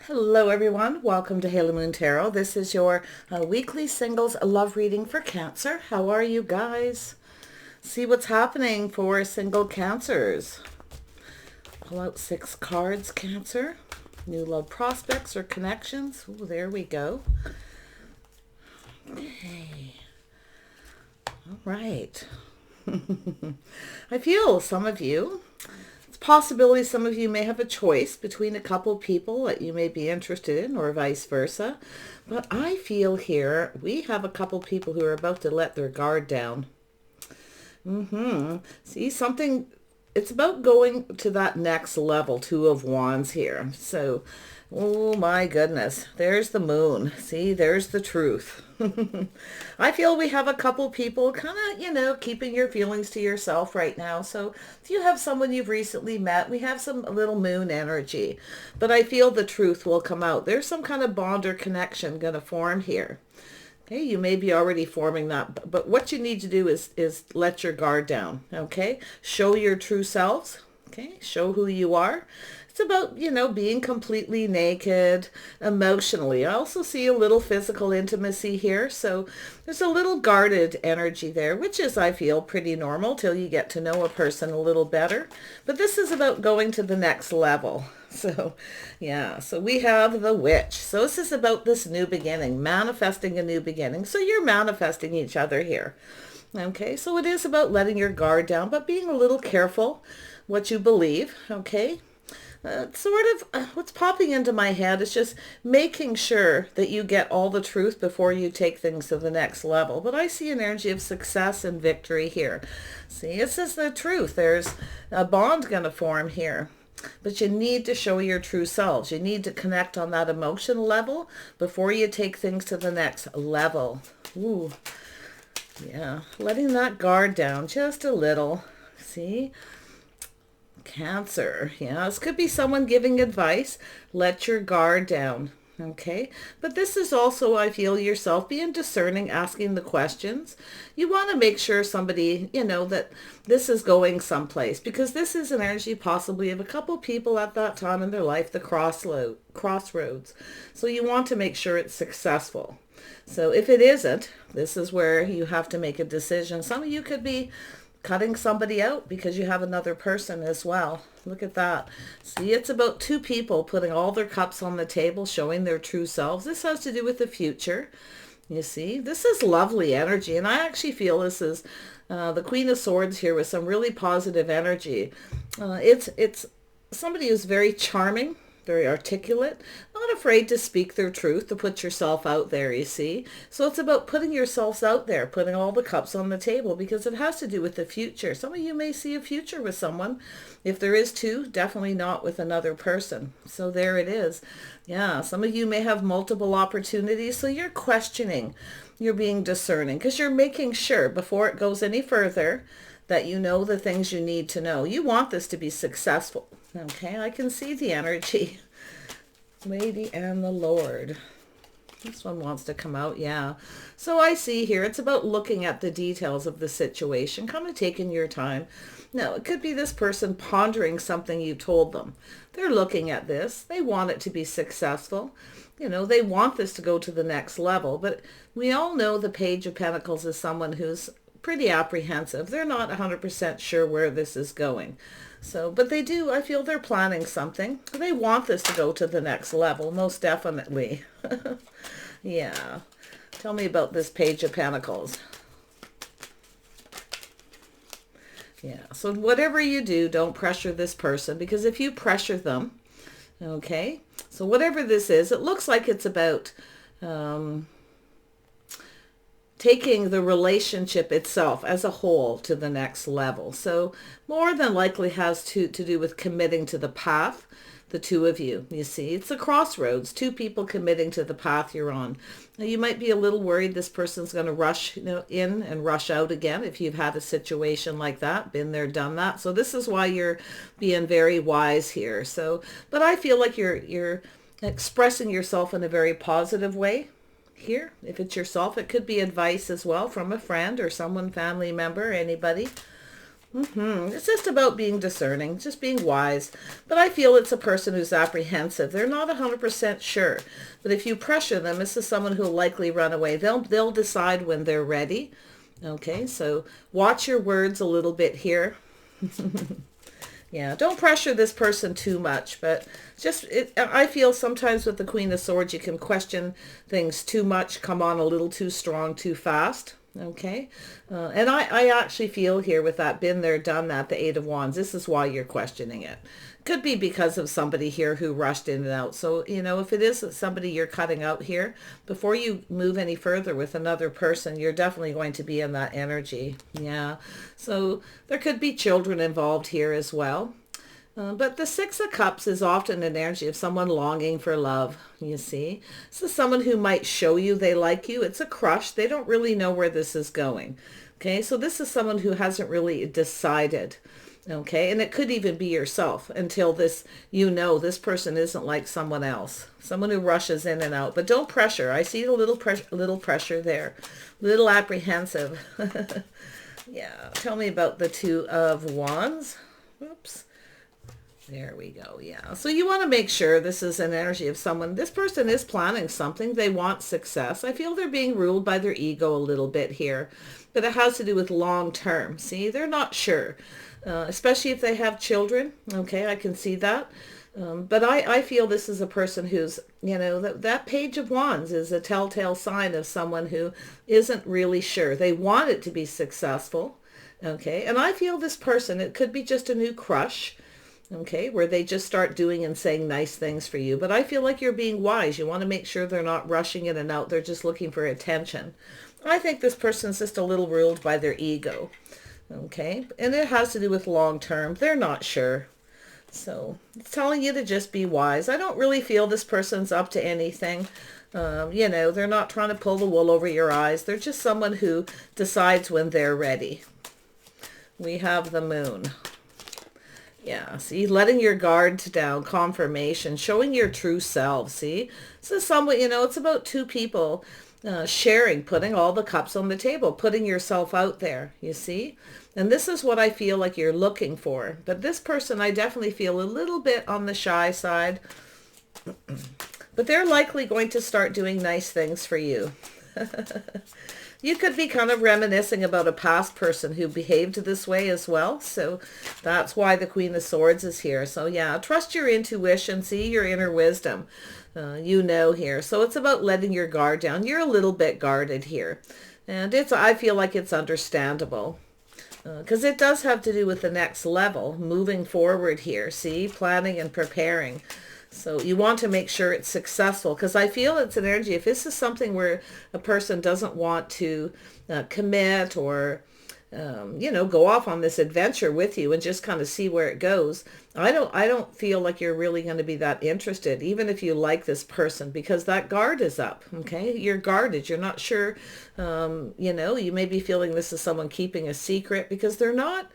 Hello everyone, welcome to Halo Moon Tarot. This is your weekly singles love reading for Cancer. How are you guys? See what's happening for single Cancers. Pull out 6 cards, Cancer. New love prospects or connections. Ooh, there we go. Okay. All right. I feel some of you, possibility some of you may have a choice between a couple people that you may be interested in or vice versa. But I feel here we have a couple people who are about to let their guard down. See, something, it's about going to that next level, 2 of Wands here. So, oh my goodness, there's the moon. See, there's the truth. I feel we have a couple people kind of, keeping your feelings to yourself right now. So if you have someone you've recently met, we have some little moon energy. But I feel the truth will come out. There's some kind of bond or connection going to form here. Okay, you may be already forming that, but what you need to do is let your guard down, okay? Show your true selves, okay? Show who you are. It's about, being completely naked emotionally. I also see a little physical intimacy here, so there's a little guarded energy there, which is, I feel, pretty normal till you get to know a person a little better. But this is about going to the next level. So, yeah, so we have the witch. So this is about this new beginning, manifesting a new beginning. So you're manifesting each other here. Okay, so it is about letting your guard down, but being a little careful what you believe, okay? What's popping into my head is just making sure that you get all the truth before you take things to the next level. But I see an energy of success and victory here. See, this is the truth. There's a bond going to form here. But you need to show your true selves. You need to connect on that emotional level before you take things to the next level. Ooh, yeah, letting that guard down just a little. See? Cancer, yeah, this could be someone giving advice. Let your guard down, okay? But this is also, I feel, yourself being discerning, asking the questions. You want to make sure somebody, that this is going someplace, because this is an energy possibly of a couple people at that time in their life, the crossroads. So you want to make sure it's successful. So if it isn't, this is where you have to make a decision. Some of you could be cutting somebody out because you have another person as well. Look at that. See, it's about 2 people putting all their cups on the table, showing their true selves. This has to do with the future. You see, this is lovely energy. And I actually feel this is the Queen of Swords here with some really positive energy. It's somebody who's very charming, very articulate, not afraid to speak their truth, to put yourself out there, you see. So it's about putting yourselves out there, putting all the cups on the table, because it has to do with the future. Some of you may see a future with someone. If there is 2, definitely not with another person. So there it is. Yeah, some of you may have multiple opportunities, so you're questioning. You're being discerning, because you're making sure before it goes any further that you know the things you need to know. You want this to be successful. Okay, I can see the energy. Lady and the Lord. This one wants to come out, yeah. So I see here, it's about looking at the details of the situation, kind of taking your time. Now, it could be this person pondering something you told them. They're looking at this. They want it to be successful. They want this to go to the next level. But we all know the Page of Pentacles is someone who's pretty apprehensive. They're not 100% sure where this is going. So, but they do, I feel they're planning something. They want this to go to the next level, most definitely. Yeah. Tell me about this Page of Pentacles. Yeah, so whatever you do, don't pressure this person, because if you pressure them, okay, so whatever this is, it looks like it's about taking the relationship itself as a whole to the next level. So more than likely has to do with committing to the path, the 2 of you. You see, it's a crossroads, 2 people committing to the path you're on. Now, you might be a little worried this person's going to rush in and rush out again if you've had a situation like that, been there, done that. So this is why you're being very wise here. So, but I feel like you're expressing yourself in a very positive way. Here, if it's yourself, it could be advice as well from a friend or someone, family member, anybody. It's just about being discerning, just being wise. But I feel it's a person who's apprehensive. They're not 100% sure. But if you pressure them, this is someone who'll likely run away. They'll decide when they're ready. Okay, so watch your words a little bit here. Yeah, don't pressure this person too much, but I feel sometimes with the Queen of Swords, you can question things too much, come on a little too strong, too fast. Okay, and I actually feel here with that been there, done that, the Eight of Wands, this is why you're questioning it. Could be because of somebody here who rushed in and out. So, you know, if it is somebody you're cutting out here, before you move any further with another person, you're definitely going to be in that energy. Yeah, so there could be children involved here as well. But the Six of Cups is often an energy of someone longing for love, you see. This is someone who might show you they like you. It's a crush. They don't really know where this is going. Okay, so this is someone who hasn't really decided. Okay, and it could even be yourself until this, you know, this person isn't like someone else. Someone who rushes in and out. But don't pressure. I see a little pressure there. Little apprehensive. Yeah, tell me about the Two of Wands. Oops. There we go. Yeah. So you want to make sure this is an energy of someone. This person is planning something. They want success. I feel they're being ruled by their ego a little bit here, but it has to do with long term. See, they're not sure, especially if they have children. Okay, I can see that. But I feel this is a person who's, you know, that Page of Wands is a telltale sign of someone who isn't really sure. They want it to be successful. Okay. And I feel this person, it could be just a new crush. Okay, where they just start doing and saying nice things for you. But I feel like you're being wise. You want to make sure they're not rushing in and out. They're just looking for attention. I think this person's just a little ruled by their ego. Okay, and it has to do with long term. They're not sure. So it's telling you to just be wise. I don't really feel this person's up to anything. You know, they're not trying to pull the wool over your eyes. They're just someone who decides when they're ready. We have the Moon. Yeah, see, letting your guard down, confirmation, showing your true self, see? So somewhat, you know, it's about two people sharing, putting all the cups on the table, putting yourself out there, you see? And this is what I feel like you're looking for. But this person, I definitely feel a little bit on the shy side. But they're likely going to start doing nice things for you. You could be kind of reminiscing about a past person who behaved this way as well. So that's why the Queen of Swords is here. So yeah, trust your intuition, see your inner wisdom, you know here. So it's about letting your guard down. You're a little bit guarded here. And I feel like it's understandable. Because it does have to do with the next level, moving forward here, see, planning and preparing. So you want to make sure it's successful, because I feel it's an energy. If this is something where a person doesn't want to commit or, you know, go off on this adventure with you and just kind of see where it goes, I don't feel like you're really going to be that interested, even if you like this person, because that guard is up. Okay, you're guarded. You're not sure. You know, you may be feeling this is someone keeping a secret, because they're not.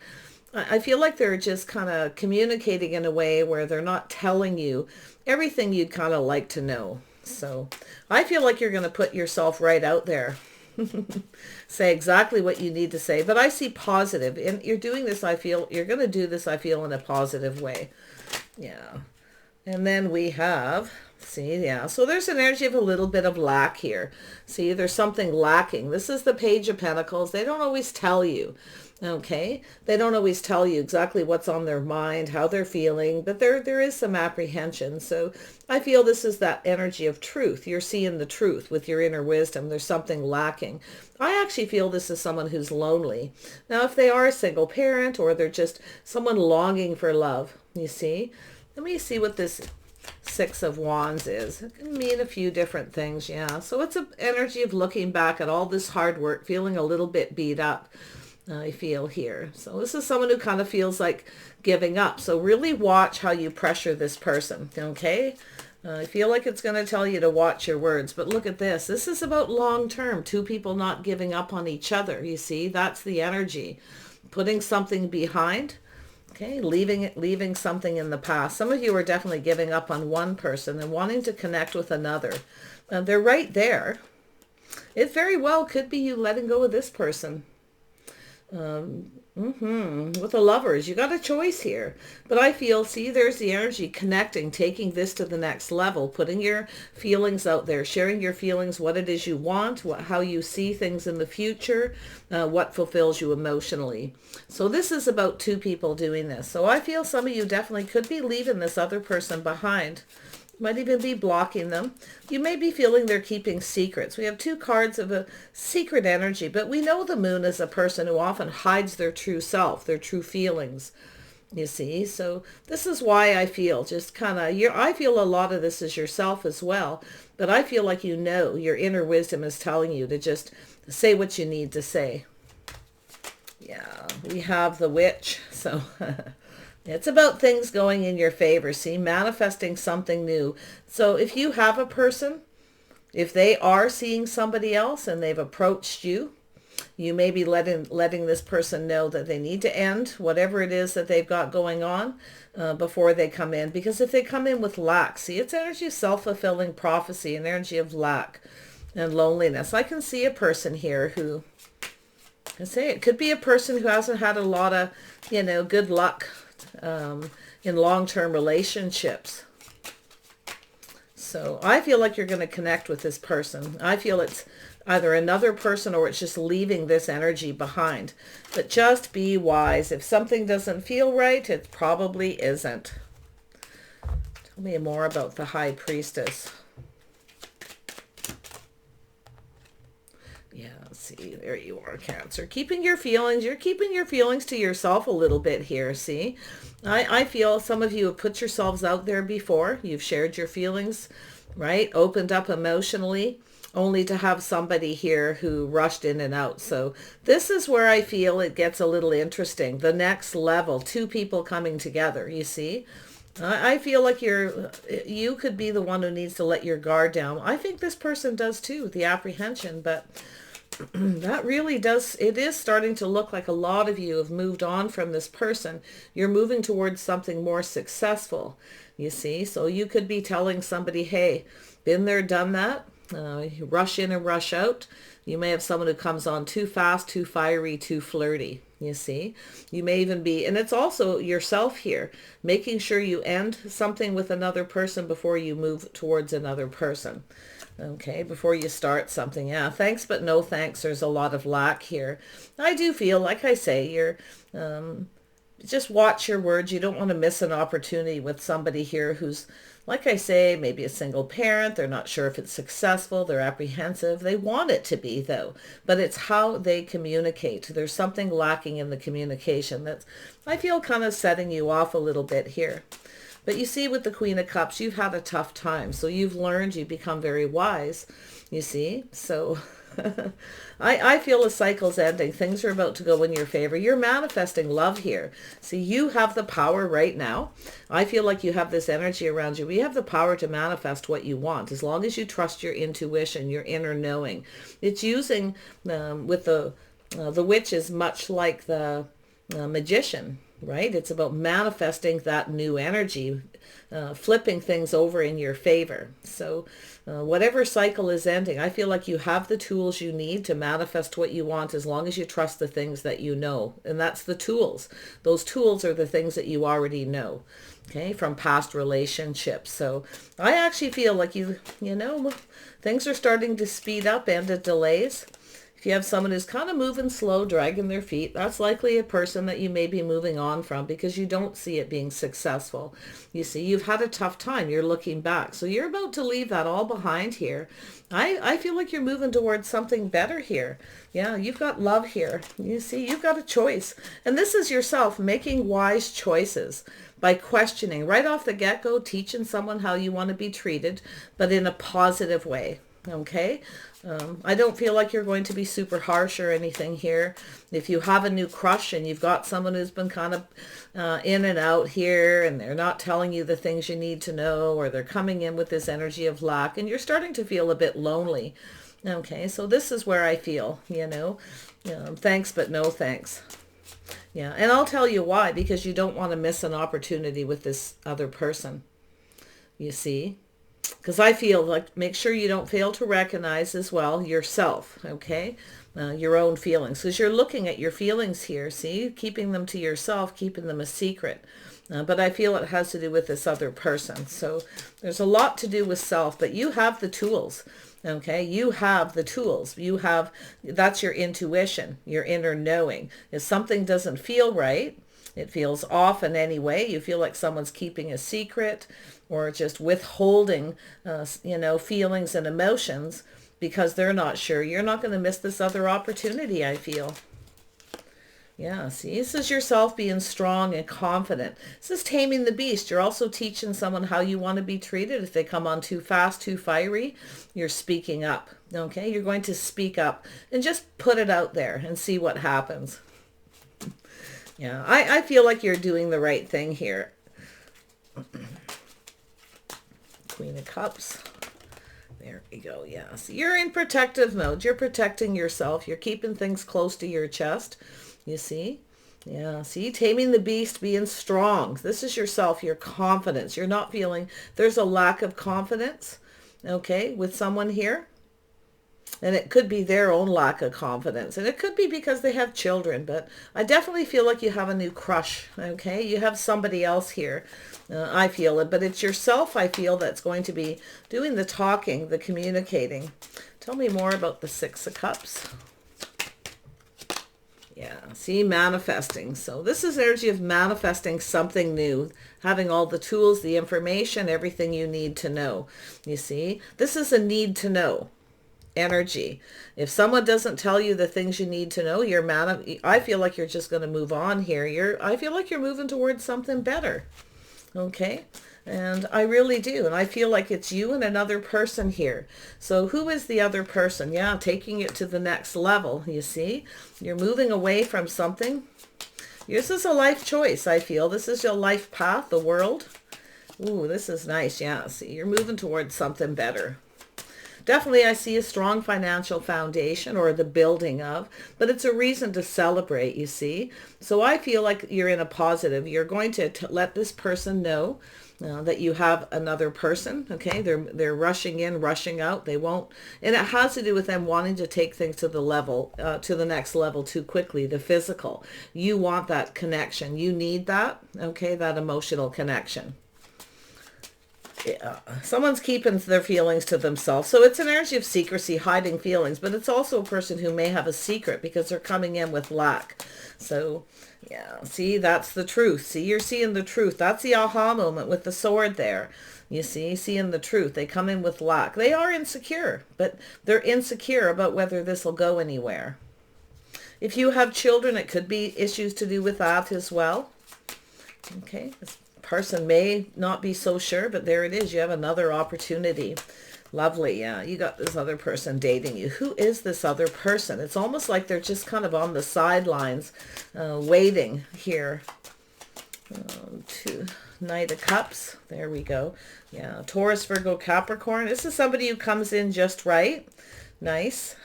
I feel like they're just kind of communicating in a way where they're not telling you everything you'd kind of like to know. So I feel like you're going to put yourself right out there. Say exactly what you need to say. But I see positive. And you're doing this, I feel, you're going to do this, I feel, in a positive way. Yeah. And then we have, see, yeah. So there's an energy of a little bit of lack here. See, there's something lacking. This is the Page of Pentacles. They don't always tell you. Okay, they don't always tell you exactly what's on their mind, how they're feeling, but there is some apprehension. So I feel this is that energy of truth. You're seeing the truth with your inner wisdom. There's something lacking. I actually feel this is someone who's lonely. Now, if they are a single parent or they're just someone longing for love, you see. Let me see what this Six of Wands is. It can mean a few different things, yeah. So it's an energy of looking back at all this hard work, feeling a little bit beat up. I feel here. So this is someone who kind of feels like giving up. So really watch how you pressure this person, okay? I feel like it's going to tell you to watch your words. But look at this. This is about long term. Two people not giving up on each other. You see, that's the energy. Putting something behind, okay? Leaving something in the past. Some of you are definitely giving up on one person and wanting to connect with another. They're right there. It very well could be you letting go of this person. With the Lovers, you got a choice here. But I feel, see, there's the energy connecting, taking this to the next level, putting your feelings out there, sharing your feelings, what it is you want, how you see things in the future, what fulfills you emotionally. So this is about two people doing this. So I feel some of you definitely could be leaving this other person behind. Might even be blocking them. You may be feeling they're keeping secrets. We have two cards of a secret energy, but we know the moon is a person who often hides their true self, their true feelings, you see. So this is why I feel just kind of, I feel a lot of this is yourself as well, but I feel like, you know, your inner wisdom is telling you to just say what you need to say. Yeah, we have the Witch, so... It's about things going in your favor, see, manifesting something new. So if you have a person, if they are seeing somebody else and they've approached you, you may be letting this person know that they need to end whatever it is that they've got going on before they come in. Because if they come in with lack, see, it's energy of self-fulfilling prophecy, an energy of lack and loneliness. I can see a person here who, I say it could be a person who hasn't had a lot of, you know, good luck in long-term relationships. So I feel like you're going to connect with this person. I feel it's either another person or it's just leaving this energy behind. But just be wise. If something doesn't feel right, it probably isn't. Tell me more about the High Priestess. Yeah, see, there you are, Cancer. Keeping your feelings, you're keeping your feelings to yourself a little bit here, see? I feel some of you have put yourselves out there before. You've shared your feelings, right? Opened up emotionally, only to have somebody here who rushed in and out. So this is where I feel it gets a little interesting. The next level, two people coming together, you see? I feel like you could be the one who needs to let your guard down. I think this person does too, the apprehension, but that really does, it is starting to look like a lot of you have moved on from this person. You're moving towards something more successful, you see. So you could be telling somebody, hey, been there, done that. You rush in and rush out. You may have someone who comes on too fast, too fiery, too flirty, you see. You may even be, and it's also yourself here, making sure you end something with another person before you move towards another person. Okay, before you start something. Yeah, thanks but no thanks. There's a lot of lack here. I do feel, like I say, you're just watch your words. You don't want to miss an opportunity with somebody here who's, like I say, maybe a single parent. They're not sure if it's successful. They're apprehensive. They want it to be, though. But it's how they communicate. There's something lacking in the communication that's, I feel, kind of setting you off a little bit here. But you see, with the Queen of Cups, you've had a tough time. So you've learned, you've become very wise, you see. So I feel the cycle's ending. Things are about to go in your favor. You're manifesting love here. See, you have the power right now. I feel like you have this energy around you. We have the power to manifest what you want, as long as you trust your intuition, your inner knowing. It's using, with the Witch is much like the Magician. Right? It's about manifesting that new energy, flipping things over in your favor. So whatever cycle is ending, I feel like you have the tools you need to manifest what you want, as long as you trust the things that you know. And that's the tools. Those tools are the things that you already know, okay, from past relationships. So I actually feel like you know, things are starting to speed up and it delays. If you have someone who's kind of moving slow, dragging their feet, that's likely a person that you may be moving on from, because you don't see it being successful. You see, you've had a tough time. You're looking back. So you're about to leave that all behind here. I feel like you're moving towards something better here. Yeah, you've got love here. You see, you've got a choice. And this is yourself making wise choices by questioning right off the get-go, teaching someone how you want to be treated, but in a positive way. Okay, I don't feel like you're going to be super harsh or anything here. If you have a new crush and you've got someone who's been kind of in and out here, and they're not telling you the things you need to know, or they're coming in with this energy of lack, and you're starting to feel a bit lonely. Okay, so this is where I feel, you know, thanks but no thanks. Yeah, and I'll tell you why, because you don't want to miss an opportunity with this other person, you see. Because I feel like, make sure you don't fail to recognize as well yourself, okay? your own feelings, because you're looking at your feelings here, see, keeping them to yourself, keeping them a secret. But I feel it has to do with this other person. So there's a lot to do with self, but you have the tools. Okay, you have the tools. That's your intuition, your inner knowing. If something doesn't feel right, it feels off in any way, you feel like someone's keeping a secret or just withholding, feelings and emotions because they're not sure, you're not going to miss this other opportunity, I feel. Yeah, see, this is yourself being strong and confident. This is taming the beast. You're also teaching someone how you want to be treated. If they come on too fast, too fiery, you're speaking up. Okay, you're going to speak up and just put it out there and see what happens. Yeah, I feel like you're doing the right thing here. Queen of Cups. There we go. Yeah, so you're in protective mode. You're protecting yourself. You're keeping things close to your chest. You see? Yeah, see, taming the beast, being strong. This is yourself, your confidence. You're not feeling, there's a lack of confidence, okay, with someone here. And it could be their own lack of confidence. And it could be because they have children. But I definitely feel like you have a new crush, okay? You have somebody else here. I feel it. But it's yourself, I feel, that's going to be doing the talking, the communicating. Tell me more about the Six of Cups. Yeah, see, manifesting. So this is energy of manifesting something new, having all the tools, the information, everything you need to know. You see, this is a need to know energy. If someone doesn't tell you the things you need to know, I feel like you're just going to move on here. I feel like you're moving towards something better. Okay. And I really do. And I feel like it's you and another person here. So who is the other person? Yeah, taking it to the next level, you see. You're moving away from something. This is a life choice, I feel. This is your life path, the world. Ooh, this is nice. Yeah, see, you're moving towards something better. Definitely, I see a strong financial foundation or the building of, but it's a reason to celebrate, you see. So I feel like you're in a positive. You're going to let this person know that you have another person, okay? They're rushing in, rushing out. They won't, and it has to do with them wanting to take things to the level, to the next level too quickly, the physical. You want that connection. You need that, okay? That emotional connection. Yeah. Someone's keeping their feelings to themselves. So it's an energy of secrecy, hiding feelings, but it's also a person who may have a secret because they're coming in with lack. So yeah, see, that's the truth. See, you're seeing the truth. That's the aha moment with the sword there. You see, seeing the truth. They come in with lack. They are insecure, but they're insecure about whether this will go anywhere. If you have children, it could be issues to do with that as well. Okay, this person may not be so sure, but there it is. You have another opportunity. Lovely. Yeah, you got this other person dating you. Who is this other person? It's almost like they're just kind of on the sidelines, waiting here. Knight of Cups. There we go. Yeah, Taurus, Virgo, Capricorn. This is somebody who comes in just right. Nice.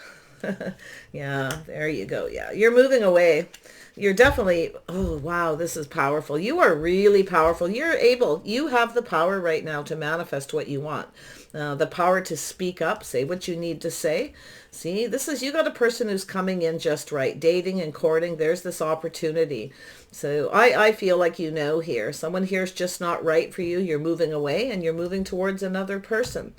Yeah, there you go. Yeah, you're moving away. You're definitely, oh, wow, this is powerful. You are really powerful. You have the power right now to manifest what you want. The power to speak up, say what you need to say. See, you got a person who's coming in just right, dating and courting. There's this opportunity. So I feel like here, someone here is just not right for you. You're moving away and you're moving towards another person.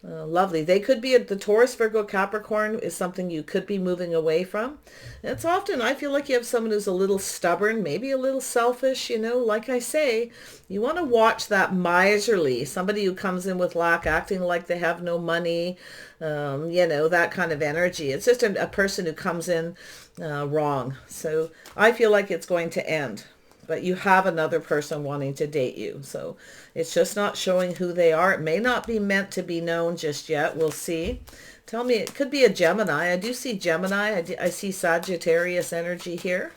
Lovely. They could be the Taurus, Virgo, Capricorn is something you could be moving away from. It's often, I feel like you have someone who's a little stubborn, maybe a little selfish, like I say, you want to watch that miserly, somebody who comes in with lack, acting like they have no money, that kind of energy. It's just a person who comes in wrong. So I feel like it's going to end. But you have another person wanting to date you. So it's just not showing who they are. It may not be meant to be known just yet. We'll see. Tell me, it could be a Gemini. I do see Gemini. I see Sagittarius energy here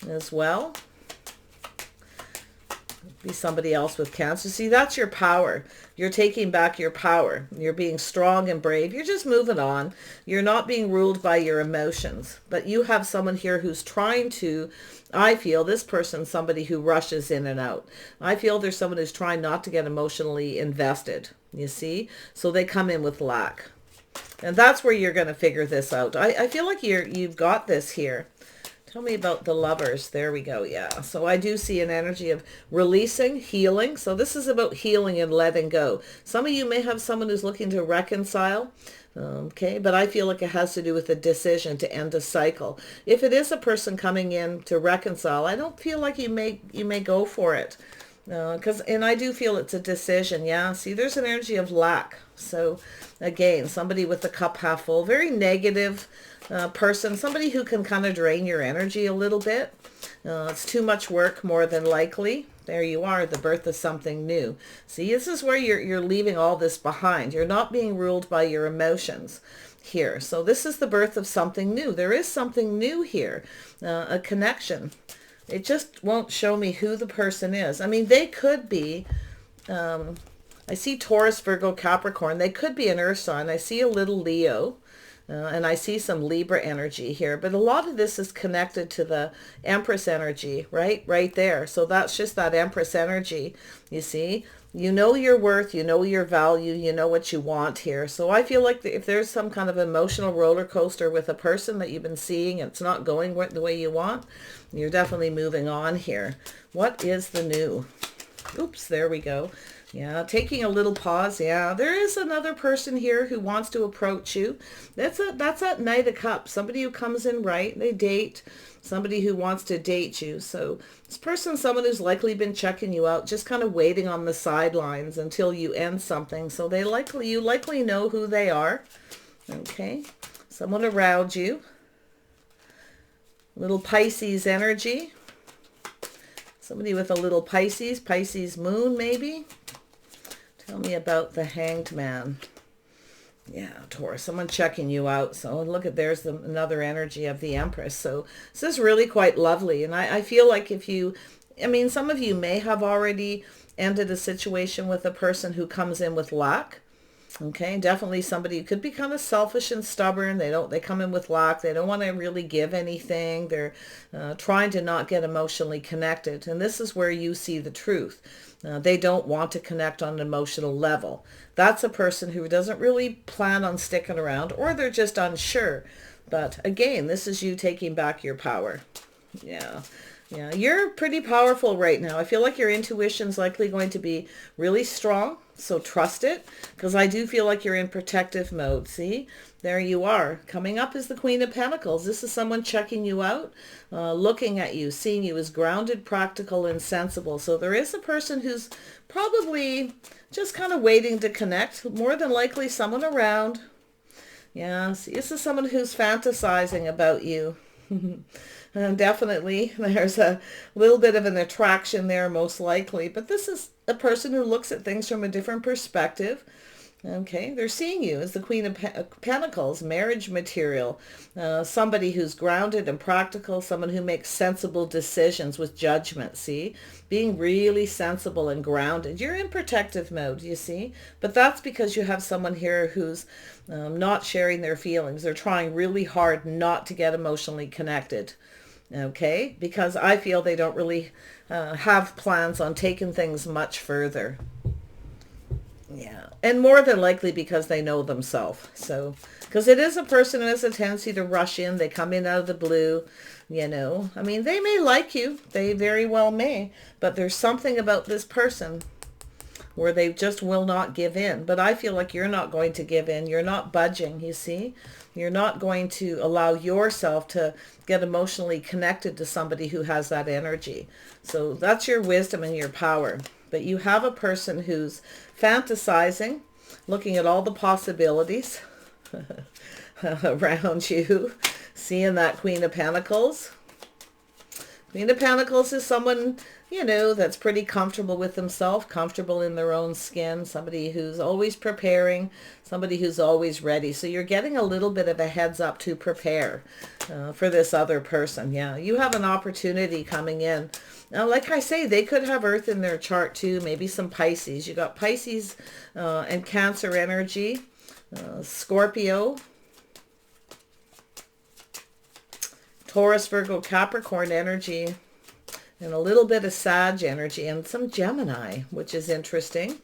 as well. Be somebody else with Cancer. See, that's your power. You're taking back your power. You're being strong and brave. You're just moving on. You're not being ruled by your emotions. But you have someone here who's trying to, I feel this person, somebody who rushes in and out. I feel there's someone who's trying not to get emotionally invested, you see? So they come in with lack. And that's where you're going to figure this out. I feel like you've got this here. Tell me about the Lovers. There we go. Yeah. So I do see an energy of releasing, healing. So this is about healing and letting go. Some of you may have someone who's looking to reconcile. Okay, but I feel like it has to do with a decision to end a cycle. If it is a person coming in to reconcile, I don't feel like you may go for it. And I do feel it's a decision. Yeah. See, there's an energy of lack. So again, somebody with the cup half full, very negative person, somebody who can kind of drain your energy a little bit. It's too much work, more than likely. There you are, the birth of something new. See, this is where you're leaving all this behind. You're not being ruled by your emotions here. So this is the birth of something new. There is something new here, a connection. It just won't show me who the person is. I mean, they could be, I see Taurus, Virgo, Capricorn. They could be an earth sign. I see a little Leo. And I see some Libra energy here, but a lot of this is connected to the Empress energy, right there. So that's just that Empress energy. You see, you know your worth, you know your value, you know what you want here. So I feel like if there's some kind of emotional roller coaster with a person that you've been seeing, and it's not going the way you want, you're definitely moving on here. What is the new? Oops, there we go. Yeah, taking a little pause. Yeah, there is another person here who wants to approach you. That's that Knight of Cups. Somebody who comes in right. They date. Somebody who wants to date you. So this person, someone who's likely been checking you out, just kind of waiting on the sidelines until you end something. So you likely know who they are. Okay, someone around you. Little Pisces energy. Somebody with a little Pisces moon maybe. Tell me about the Hanged Man. Yeah, Taurus, someone checking you out. So look at, there's another energy of the Empress. So this is really quite lovely. And I feel like some of you may have already ended a situation with a person who comes in with lack. Okay, definitely somebody who could be kind of selfish and stubborn. They come in with lack. They don't want to really give anything. They're trying to not get emotionally connected. And this is where you see the truth. They don't want to connect on an emotional level. That's a person who doesn't really plan on sticking around, or they're just unsure. But again, this is you taking back your power. Yeah. Yeah, you're pretty powerful right now. I feel like your intuition's likely going to be really strong. So trust it, because I do feel like you're in protective mode. See, there you are. Coming up is the Queen of Pentacles. This is someone checking you out, looking at you, seeing you as grounded, practical, and sensible. So there is a person who's probably just kind of waiting to connect. More than likely someone around. Yeah, see, this is someone who's fantasizing about you. Definitely, there's a little bit of an attraction there, most likely. But this is a person who looks at things from a different perspective. Okay, they're seeing you as the Queen of Pentacles, marriage material, somebody who's grounded and practical, someone who makes sensible decisions with judgment, see? Being really sensible and grounded. You're in protective mode, you see? But that's because you have someone here who's not sharing their feelings. They're trying really hard not to get emotionally connected. Okay, because I feel they don't really have plans on taking things much further. Yeah, and more than likely because they know themselves. So, because it is a person who has a tendency to rush in. They come in out of the blue, you know. I mean, they may like you. They very well may. But there's something about this person where they just will not give in. But I feel like you're not going to give in. You're not budging, you see. You're not going to allow yourself to get emotionally connected to somebody who has that energy. So that's your wisdom and your power. But you have a person who's fantasizing, looking at all the possibilities around you, seeing that Queen of Pentacles. Queen of Pentacles is someone, you know, that's pretty comfortable with themselves, comfortable in their own skin, somebody who's always preparing, somebody who's always ready. So you're getting a little bit of a heads up to prepare for this other person. Yeah, you have an opportunity coming in. Now, like I say, they could have Earth in their chart too, maybe some Pisces. You got Pisces and Cancer energy, Scorpio, Taurus, Virgo, Capricorn energy, and a little bit of Sag energy, and some Gemini, which is interesting.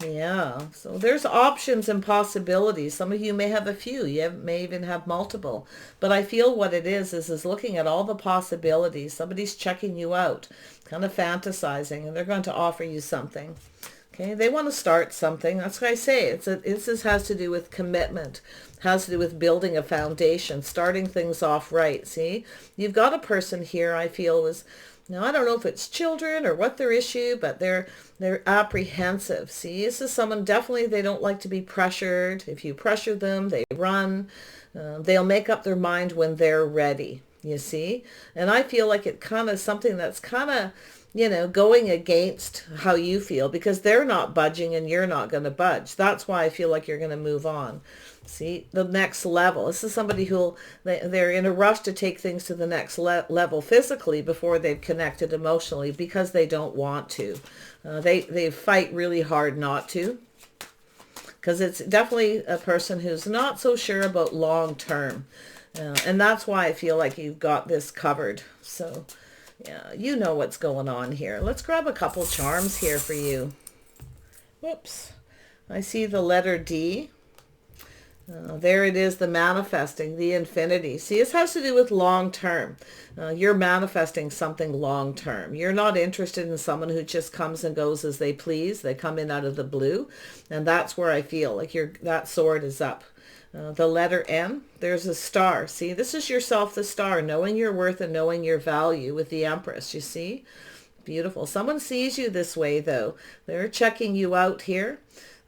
Yeah, so there's options and possibilities. Some of you may have a few, may even have multiple. But I feel what it is looking at all the possibilities. Somebody's checking you out, kind of fantasizing, and they're going to offer you something. Okay, they want to start something. That's what I say. This has to do with commitment, has to do with building a foundation, starting things off right. See, you've got a person here I feel was, now, I don't know if it's children or what their issue, but they're apprehensive. See, this is someone definitely, they don't like to be pressured. If you pressure them, they run. They'll make up their mind when they're ready, you see. And I feel like it kind of something that's kind of, going against how you feel, because they're not budging and you're not going to budge. That's why I feel like you're going to move on. See, the next level. This is somebody they're in a rush to take things to the next level physically before they've connected emotionally, because they don't want to. They fight really hard not to, because it's definitely a person who's not so sure about long term. And that's why I feel like you've got this covered. So yeah, you know what's going on here. Let's grab a couple charms here for you. Whoops. I see the letter D. There it is, the manifesting, the infinity. See, this has to do with long term. You're manifesting something long term. You're not interested in someone who just comes and goes as they please. They come in out of the blue. And that's where I feel like that sword is up. The letter N, there's a star. See, this is yourself, the star, knowing your worth and knowing your value with the Empress, you see? Beautiful. Someone sees you this way, though. They're checking you out here.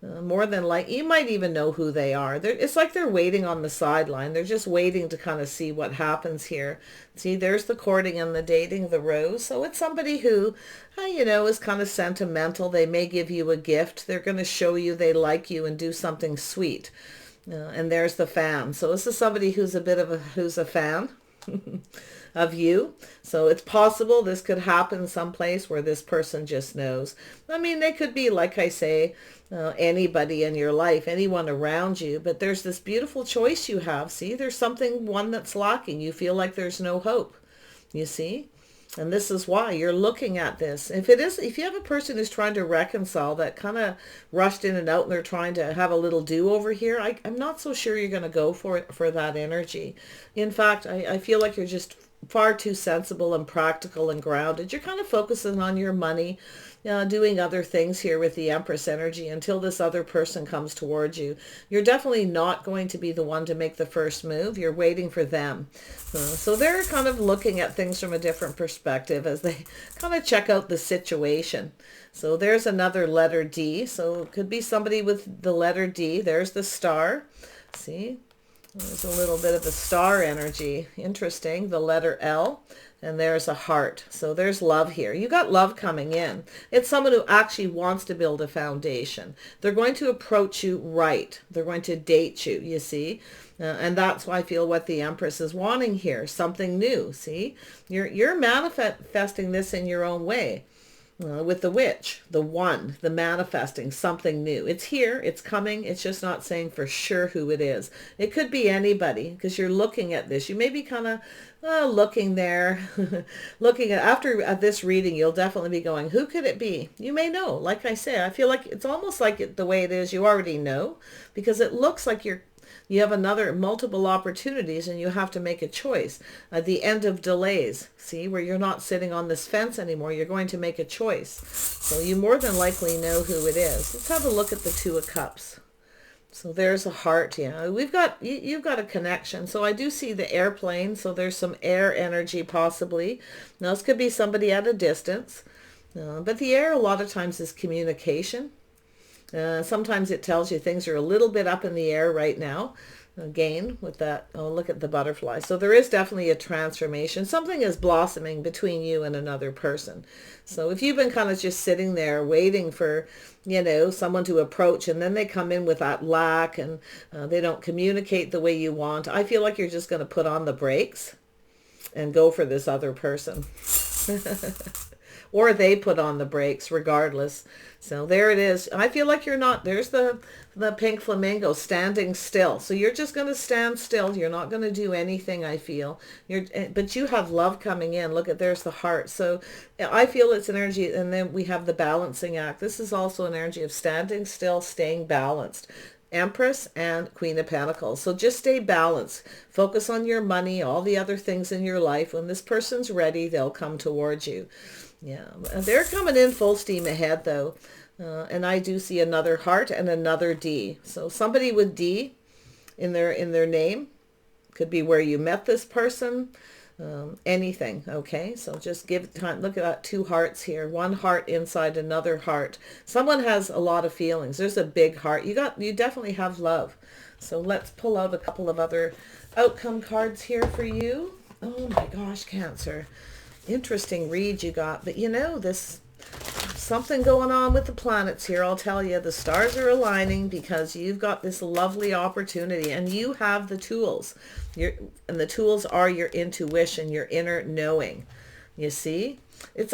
More than you might even know who they are. It's like they're waiting on the sideline. They're just waiting to kind of see what happens here. See, there's the courting and the dating, the rose. So it's somebody who, is kind of sentimental. They may give you a gift. They're going to show you they like you and do something sweet. And there's the fan. So this is somebody who's who's a fan of you. So it's possible this could happen someplace where this person just knows. I mean, they could be, like I say, anybody in your life, anyone around you, but there's this beautiful choice you have. See, there's one that's lacking. You feel like there's no hope, you see? And this is why you're looking at this. If you have a person who's trying to reconcile, that kind of rushed in and out and they're trying to have a little do-over here, I'm not so sure you're going to go for that energy. In fact, I feel like you're just far too sensible and practical and grounded. You're kind of focusing on your money, doing other things here with the Empress energy until this other person comes towards you. You're definitely not going to be the one to make the first move. You're waiting for them. So they're kind of looking at things from a different perspective as they kind of check out the situation. So there's another letter D. So it could be somebody with the letter D. There's the star. See? There's a little bit of a star energy. Interesting. The letter L. And there's a heart. So there's love here. You got love coming in. It's someone who actually wants to build a foundation. They're going to approach you right. They're going to date you, you see. And that's why I feel what the Empress is wanting here. Something new, see. You're manifesting this in your own way. With the witch, the one, the manifesting, something new. It's here, it's coming, it's just not saying for sure who it is. It could be anybody, because you're looking at this. You may be kind of looking there, after this reading, you'll definitely be going, who could it be? You may know. Like I say, I feel like it's almost like the way it is, you already know, because it looks like you have multiple opportunities and you have to make a choice. At the end of delays, see, where you're not sitting on this fence anymore, you're going to make a choice. So you more than likely know who it is. Let's have a look at the Two of Cups. So there's a heart. Yeah, you've got a connection. So I do see the airplane. So there's some air energy possibly. Now this could be somebody at a distance. But the air a lot of times is communication. Sometimes it tells you things are a little bit up in the air right now. Again, with that, look at the butterfly. So there is definitely a transformation. Something is blossoming between you and another person. So if you've been kind of just sitting there waiting for, someone to approach, and then they come in with that lack and they don't communicate the way you want, I feel like you're just going to put on the brakes and go for this other person. or they put on the brakes regardless. So there it is. I feel like you're not, there's the pink flamingo standing still. So you're just going to stand still. You're not going to do anything, I feel. But you have love coming in. Look at, there's the heart. So I feel it's an energy. And then we have the balancing act. This is also an energy of standing still, staying balanced. Empress and Queen of Pentacles. So just stay balanced. Focus on your money, all the other things in your life. When this person's ready, they'll come towards you. Yeah, they're coming in full steam ahead though. And I do see another heart and another D. So somebody with D in their name. Could be where you met this person. Anything. Okay, so just give time. Look at that, 2 hearts here. 1 heart inside another heart. Someone has a lot of feelings. There's a big heart. You definitely have love. So let's pull out a couple of other outcome cards here for you. Oh my gosh, Cancer. Interesting read you got. But you know, this something going on with the planets here. I'll tell you, the stars are aligning because you've got this lovely opportunity and you have the tools. And the tools are your intuition, your inner knowing. You see?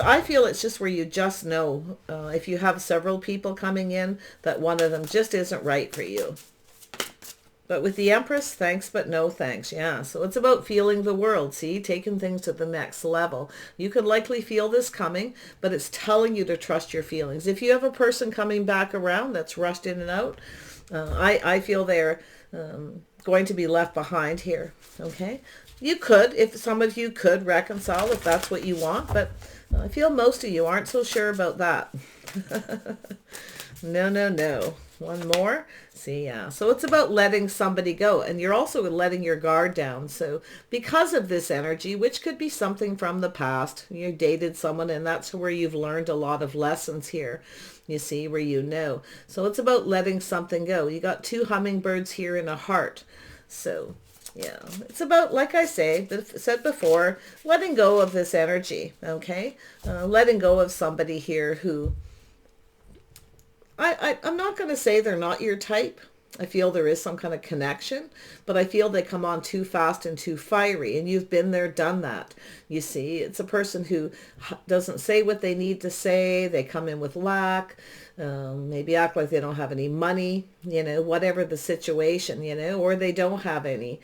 I feel it's just where you just know, if you have several people coming in, that one of them just isn't right for you. But with the Empress, thanks but no thanks. Yeah, so it's about feeling the world, see, taking things to the next level. You could likely feel this coming, but it's telling you to trust your feelings. If you have a person coming back around that's rushed in and out, I feel they're going to be left behind here, okay? You could, if some of you could reconcile if that's what you want, but I feel most of you aren't so sure about that. No. One more. See, yeah. So it's about letting somebody go. And you're also letting your guard down. So because of this energy, which could be something from the past, you dated someone and that's where you've learned a lot of lessons here. You see, where you know. So it's about letting something go. You got 2 hummingbirds here in a heart. So yeah, it's about, like I said before, letting go of this energy. Okay. Letting go of somebody here who, I'm not going to say they're not your type. I feel there is some kind of connection, but I feel they come on too fast and too fiery, and you've been there, done that. You see, it's a person who doesn't say what they need to say. They come in with lack, maybe act like they don't have any money, you know, whatever the situation, you know, or they don't have any.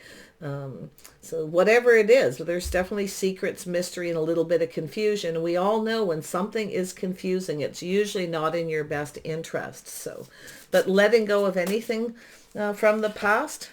So whatever it is, there's definitely secrets, mystery, and a little bit of confusion. And we all know when something is confusing, it's usually not in your best interest. So, but letting go of anything from the past.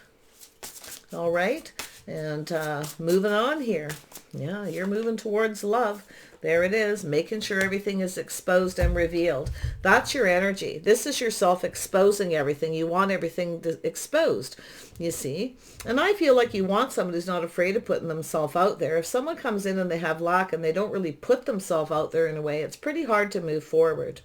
All right. And moving on here. Yeah, you're moving towards love. There it is, making sure everything is exposed and revealed. That's your energy. This is yourself exposing everything. You want everything exposed, you see. And I feel like you want someone who's not afraid of putting themselves out there. If someone comes in and they have lack and they don't really put themselves out there in a way, it's pretty hard to move forward.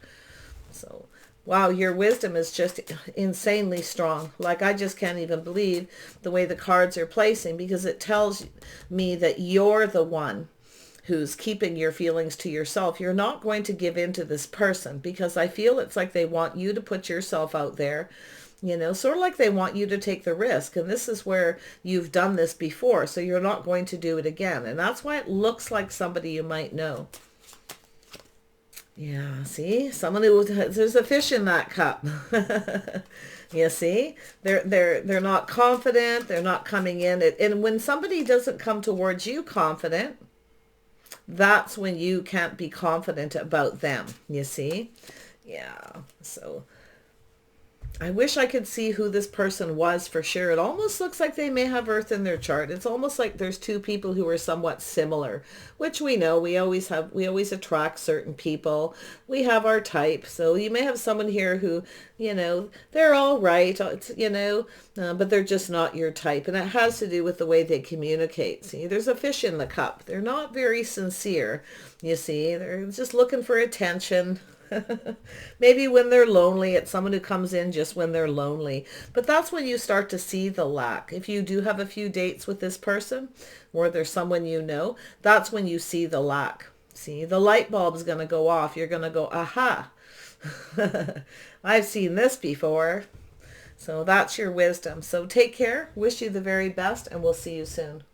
So, wow, your wisdom is just insanely strong. Like, I just can't even believe the way the cards are placing, because it tells me that you're the one who's keeping your feelings to yourself. You're not going to give in to this person, because I feel it's like they want you to put yourself out there, you know, sort of like they want you to take the risk. And this is where you've done this before, so you're not going to do it again. And that's why it looks like somebody you might know. Yeah, see, someone who, there's a fish in that cup. You see, they're not confident. They're not coming in. And when somebody doesn't come towards you confident, that's when you can't be confident about them, you see? Yeah, so I wish I could see who this person was for sure. It almost looks like they may have Earth in their chart. It's almost like there's 2 people who are somewhat similar, which we know we always attract certain people. We have our type. So you may have someone here who, you know, they're all right, you know, but they're just not your type. And it has to do with the way they communicate. See, there's a fish in the cup. They're not very sincere, you see. They're just looking for attention. Maybe when they're lonely, it's someone who comes in just when they're lonely. But that's when you start to see the lack. If you do have a few dates with this person, or there's someone you know, that's when you see the lack. See, the light bulb's going to go off. You're going to go, aha, I've seen this before. So that's your wisdom. So take care. Wish you the very best, and we'll see you soon.